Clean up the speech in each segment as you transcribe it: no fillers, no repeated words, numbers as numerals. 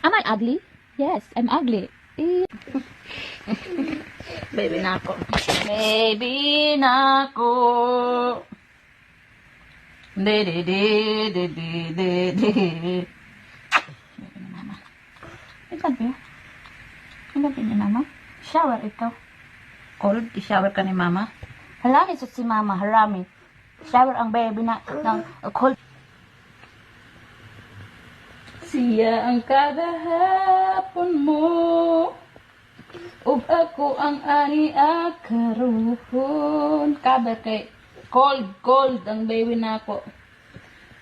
Am I ugly? Yes, I'm ugly. Baby na ako. Baby na ako. De de de de de de de. Baby na mama. Ikaw ba? Ikaw ba ni mama? Shower ito. Cold? I-shower ka ni mama? Halami sa si mama, harami. Shower ang baby na ng cold. Siya ang kada hapon mo, ug ako ang ani karuhon. Kabar kay cold ang baby na ako.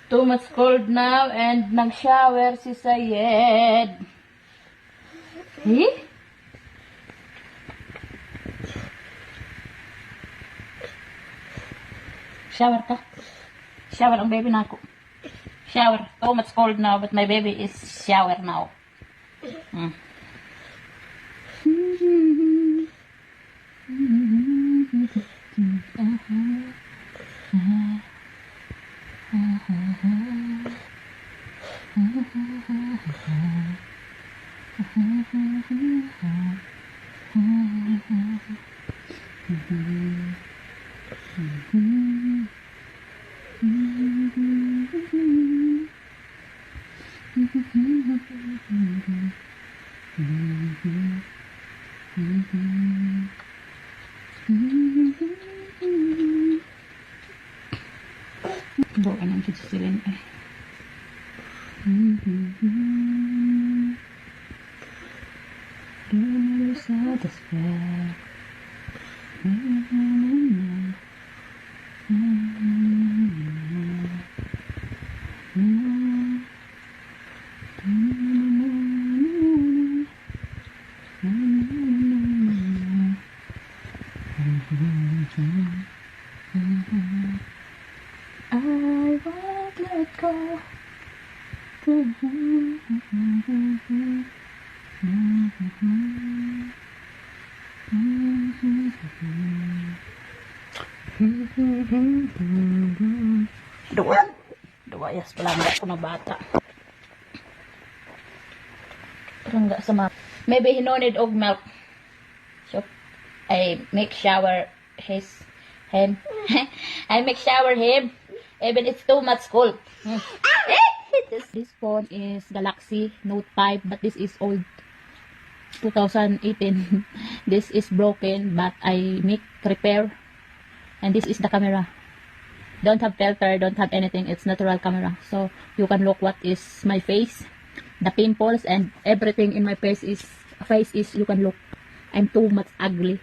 Too much cold now and nag-shower si Sayed. Eh? Shower ka? Shower ang baby na ako. Shower. Too much cold now, but my baby is shower now. Bawa ng chichirin eh. I won't let go. Dua yes, palangga ko na bata. Palangga sa mga. Maybe he no need of milk. So, I make shower him. I make shower him. Even it's too much cold. This phone is Galaxy Note 5, but this is old. 2018. This is broken, but I make repair. And this is the camera. Don't have filter, don't have anything. It's natural camera. So you can look what is my face, the pimples, and everything in my face is you can look. I'm too much ugly.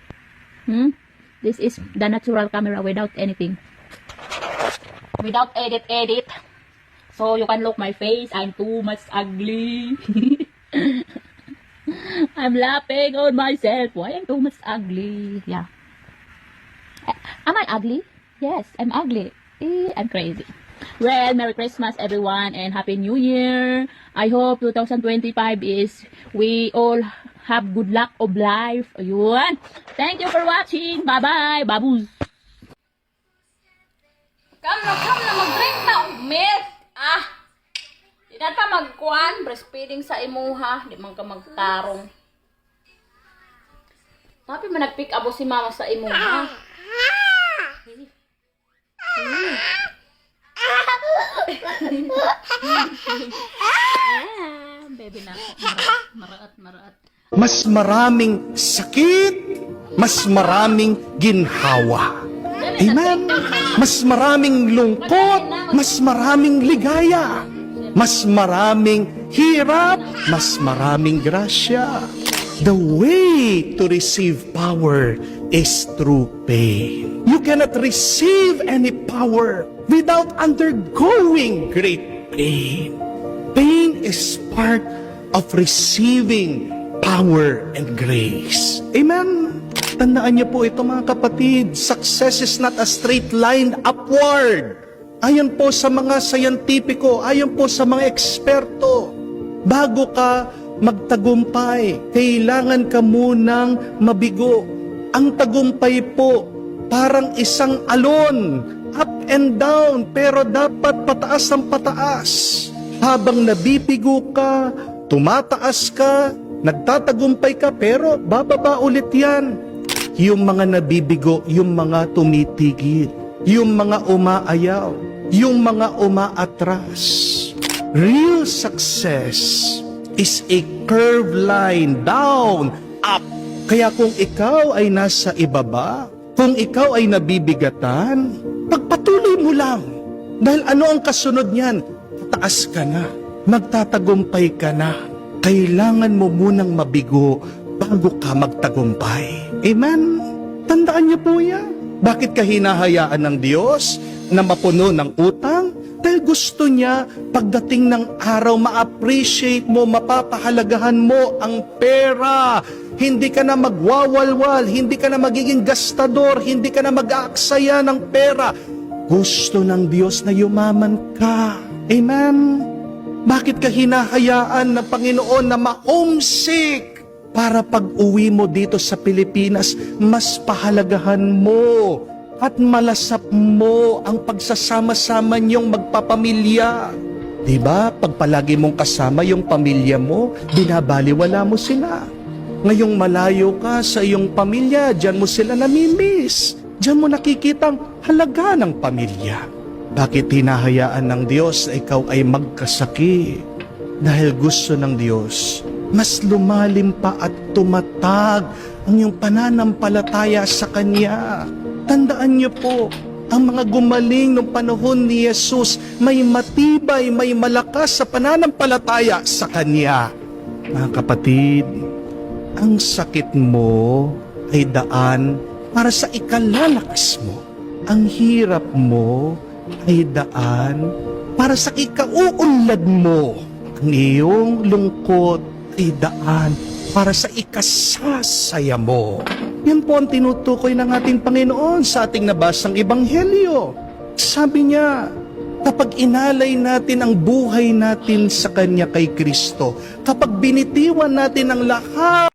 This is the natural camera without anything. Without edit. So you can look my face. I'm too much ugly. I'm laughing on myself. Why I'm too much ugly? Yeah. Am I ugly? Yes, I'm ugly. I'm crazy. Well, Merry Christmas everyone and Happy New Year. I hope 2025 is we all have good luck of life. Ayun. Thank you for watching. Bye-bye. Baboos. Come na, mag-drink na og milk. Di na ta magkuhan, breastfeeding sa imuha, di man ka magtarong. Tapi man nag-pick abo si mama sa imuha. Baby na. Maraat. Mas maraming sakit, mas maraming ginhawa. Amen. Mas maraming lungkot, mas maraming ligaya, mas maraming hirap, mas maraming grasya. The way to receive power is through pain. You cannot receive any power without undergoing great pain. Pain is part of receiving power and grace. Amen. Tandaan niyo po ito mga kapatid, success is not a straight line upward. Ayon po sa mga scientifico, ayon po sa mga eksperto, bago ka magtagumpay, kailangan ka munang mabigo. Ang tagumpay po, parang isang alon, up and down, pero dapat pataas ang pataas. Habang nabibigo ka, tumataas ka, nagtatagumpay ka, pero bababa ulit yan. Yung mga nabibigo, yung mga tumitigil, yung mga umaayaw, yung mga umaatras. Real success is a curved line down, up. Kaya kung ikaw ay nasa ibaba, kung ikaw ay nabibigatan, pagpatuloy mo lang. Dahil ano ang kasunod niyan? Tataas ka na, magtatagumpay ka na. Kailangan mo munang mabigo bago ka magtagumpay. Amen? Tandaan niyo po yan. Bakit ka hinahayaan ng Diyos na mapuno ng utang? Dahil gusto niya, pagdating ng araw, ma-appreciate mo, mapapahalagahan mo ang pera. Hindi ka na magwawalwal, hindi ka na magiging gastador, hindi ka na mag-aaksaya ng pera. Gusto ng Diyos na yumaman ka. Amen? Bakit ka hinahayaan ng Panginoon na ma-homesick? Para pag uwi mo dito sa Pilipinas, mas pahalagahan mo at malasap mo ang pagsasama-sama niyong magpapamilya. Diba? Pag palagi mong kasama yung pamilya mo, binabaliwala mo sila. Ngayong malayo ka sa iyong pamilya, diyan mo sila namimiss. Diyan mo nakikitang halaga ng pamilya. Bakit hinahayaan ng Diyos na ikaw ay magkasakit? Dahil gusto ng Diyos, mas lumalim pa at tumatag ang iyong pananampalataya sa Kanya. Tandaan niyo po, ang mga gumaling noong panahon ni Jesus, may matibay, may malakas sa pananampalataya sa Kanya. Mga kapatid, ang sakit mo ay daan para sa ikalalakas mo. Ang hirap mo ay daan para sa ikauunlad mo. Ang iyong lungkot ay daan para sa ikasasaya mo. Yan po ang tinutukoy ng ating Panginoon sa ating nabasang Ebanghelyo. Sabi niya, kapag inalay natin ang buhay natin sa Kanya kay Kristo, kapag binitiwan natin ang lahat